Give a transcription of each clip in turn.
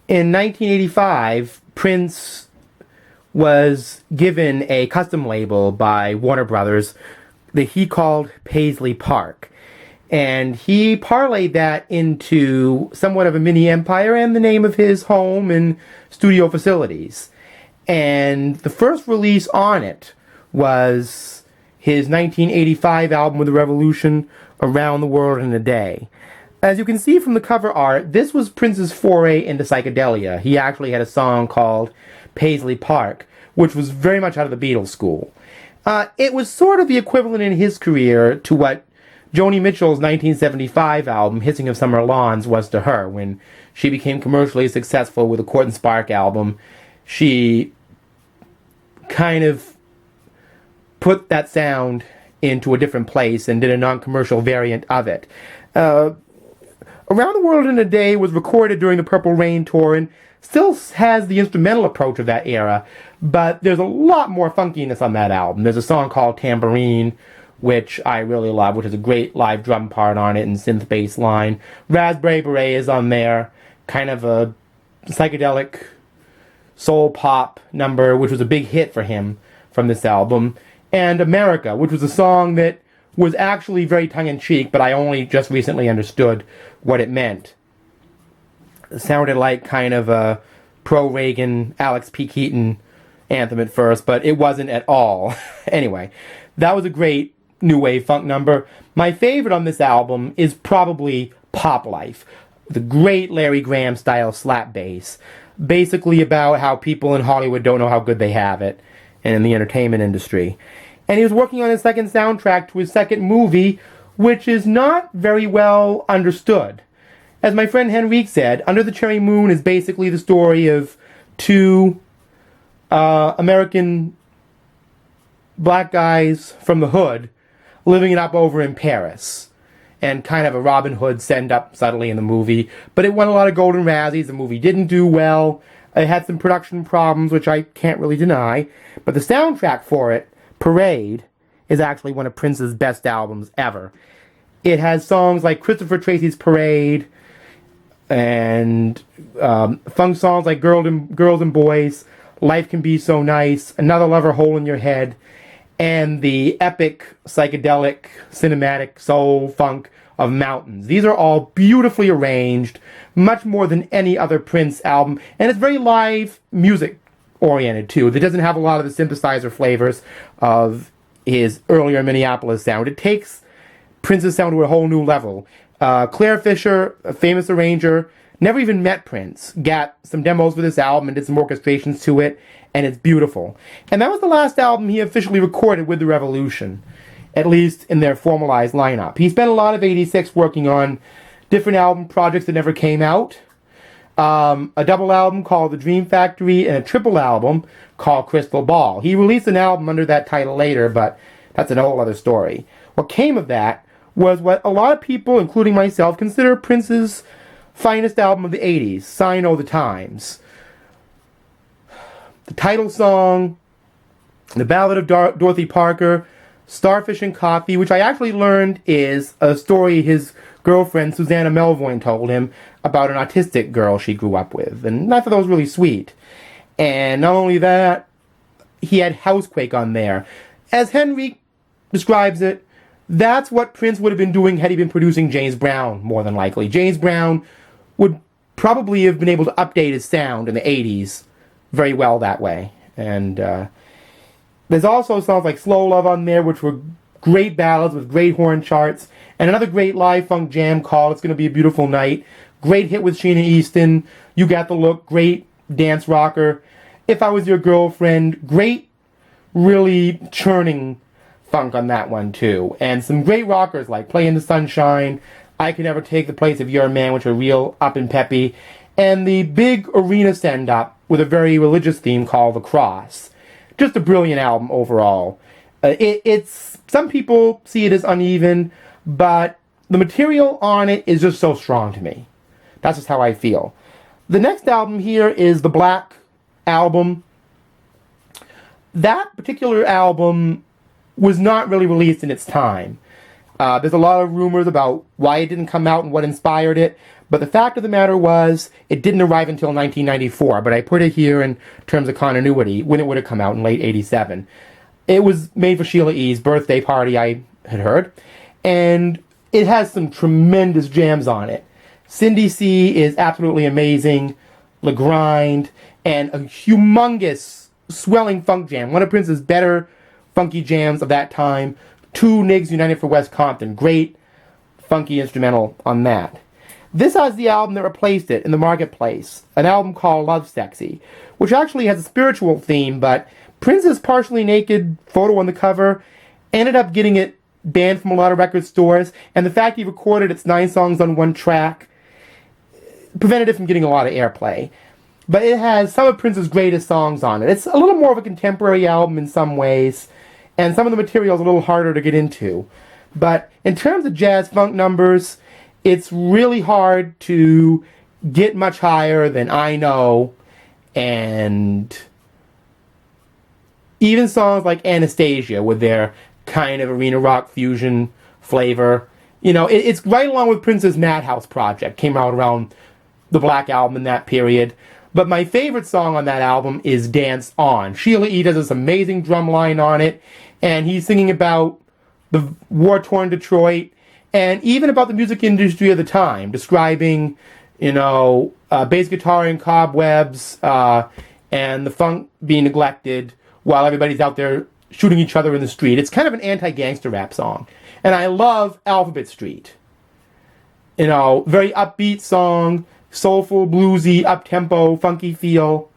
In 1985, Prince was given a custom label by Warner Brothers that he called Paisley Park. And he parlayed that into somewhat of a mini empire and the name of his home and studio facilities. And the first release on it was his 1985 album with the Revolution, Around the World in a Day. As you can see from the cover art, this was Prince's foray into psychedelia. He actually had a song called Paisley Park, which was very much out of the Beatles school. It was sort of the equivalent in his career to what Joni Mitchell's 1975 album, Hissing of Summer Lawns, was to her. When she became commercially successful with the Court and Spark album, she kind of put that sound into a different place and did a non-commercial variant of it. Around the World in a Day was recorded during the Purple Rain tour and still has the instrumental approach of that era, but there's a lot more funkiness on that album. There's a song called Tambourine, which I really love, which has a great live drum part on it and synth bass line. Raspberry Beret is on there, kind of a psychedelic soul pop number, which was a big hit for him from this album. And America, which was a song that was actually very tongue-in-cheek, but I only just recently understood what it meant. It sounded like kind of a pro-Reagan Alex P. Keaton anthem at first, but it wasn't at all. Anyway, that was a great new wave funk number. My favorite on this album is probably Pop Life, the great Larry Graham style slap bass, basically about how people in Hollywood don't know how good they have it, and in the entertainment industry. And he was working on his second soundtrack to his second movie, which is not very well understood. As my friend Henrique said, Under the Cherry Moon is basically the story of two American black guys from the hood living it up over in Paris. And kind of a Robin Hood send-up subtly in the movie. But it won a lot of Golden Razzies. The movie didn't do well. It had some production problems, which I can't really deny. But the soundtrack for it, Parade, is actually one of Prince's best albums ever. It has songs like Christopher Tracy's Parade, and funk songs like Girls and Boys, Life Can Be So Nice, Another Lover Hole in Your Head, and the epic, psychedelic, cinematic soul funk of Mountains. These are all beautifully arranged, much more than any other Prince album, and it's very live music oriented too. It doesn't have a lot of the synthesizer flavors of his earlier Minneapolis sound. It takes Prince's sound to a whole new level. Claire Fisher, a famous arranger, never even met Prince, got some demos for this album and did some orchestrations to it, and it's beautiful. And that was the last album he officially recorded with the Revolution, at least in their formalized lineup. He spent a lot of '86 working on different album projects that never came out. A double album called The Dream Factory and a triple album called Crystal Ball. He released an album under that title later, but that's a whole other story. What came of that was what a lot of people, including myself, consider Prince's finest album of the 80s, Sign O' the Times. The title song, The Ballad of Dorothy Parker, Starfish and Coffee, which I actually learned is a story his girlfriend Susanna Melvoin told him about an autistic girl she grew up with. And I thought that was really sweet. And not only that, he had Housequake on there. As Henry describes it, that's what Prince would have been doing had he been producing James Brown, more than likely. James Brown would probably have been able to update his sound in the 80s very well that way. And there's also songs like Slow Love on there, which were great ballads with great horn charts. And another great live funk jam called It's Gonna Be a Beautiful Night. Great hit with Sheena Easton. You Got the Look. Great dance rocker. If I Was Your Girlfriend. Great, really churning funk on that one too. And some great rockers like Play in the Sunshine, I Can Never Take the Place of Your Man, which are real up and peppy. And the big arena send-up with a very religious theme called The Cross. Just a brilliant album overall. It's some people see it as uneven, but the material on it is just so strong to me. That's just how I feel. The next album here is the Black Album. That particular album was not really released in its time. There's a lot of rumors about why it didn't come out and what inspired it, But the fact of the matter was, it didn't arrive until 1994, but I put it here in terms of continuity, when it would have come out in late 87. It was made for Sheila E.'s birthday party, I had heard, and it has some tremendous jams on it. Cindy C. is absolutely amazing, Le Grind, and a humongous, swelling funk jam. One of Prince's better funky jams of that time. Two Nigs United for West Compton. Great funky instrumental on that. This has the album that replaced it in the marketplace, an album called Love Sexy, which actually has a spiritual theme, but Prince's partially naked photo on the cover ended up getting it banned from a lot of record stores, and the fact he recorded its 9 songs on one track prevented it from getting a lot of airplay. But it has some of Prince's greatest songs on it. It's a little more of a contemporary album in some ways, and some of the material is a little harder to get into. But in terms of jazz funk numbers, it's really hard to get much higher than I Know, and even songs like Anastasia with their kind of arena rock fusion flavor. You know, it's right along with Prince's Madhouse project, came out around the Black Album in that period. But my favorite song on that album is Dance On. Sheila E. does this amazing drum line on it, and he's singing about the war-torn Detroit, and even about the music industry of the time, describing, bass guitar and cobwebs, and the funk being neglected while everybody's out there shooting each other in the street. It's kind of an anti-gangster rap song. And I love Alphabet Street. Very upbeat song, soulful, bluesy, up-tempo, funky feel.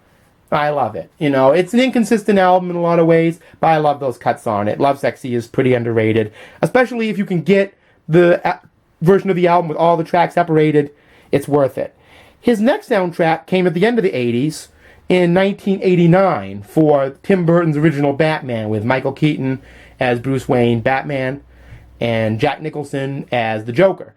I love it. It's an inconsistent album in a lot of ways, but I love those cuts on it. Love Sexy is pretty underrated, especially if you can get the version of the album with all the tracks separated. It's worth it. His next soundtrack came at the end of the 80s, in 1989, for Tim Burton's original Batman, with Michael Keaton as Bruce Wayne Batman and Jack Nicholson as the Joker.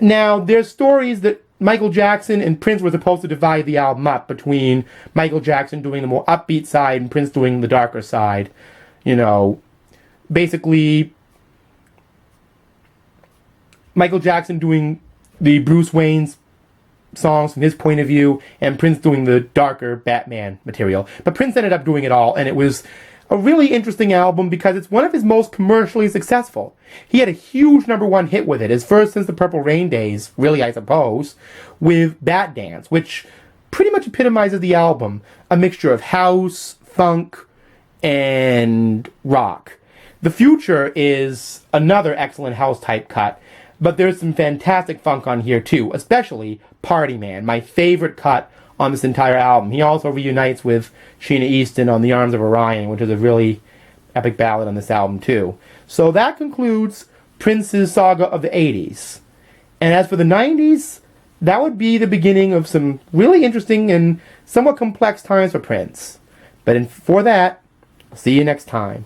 Now, there's stories that Michael Jackson and Prince were supposed to divide the album up between Michael Jackson doing the more upbeat side and Prince doing the darker side. Basically, Michael Jackson doing the Bruce Wayne's songs from his point of view, and Prince doing the darker Batman material. But Prince ended up doing it all, and it was a really interesting album because it's one of his most commercially successful. He had a huge #1 hit with it, his first since the Purple Rain days, really, I suppose, with Bat Dance, which pretty much epitomizes the album. A mixture of house, funk, and rock. The Future is another excellent house-type cut, but there's some fantastic funk on here too, especially Party Man, my favorite cut on this entire album. He also reunites with Sheena Easton on The Arms of Orion, which is a really epic ballad on this album too. So that concludes Prince's saga of the 80s. And as for the 90s, that would be the beginning of some really interesting and somewhat complex times for Prince. But for that, I'll see you next time.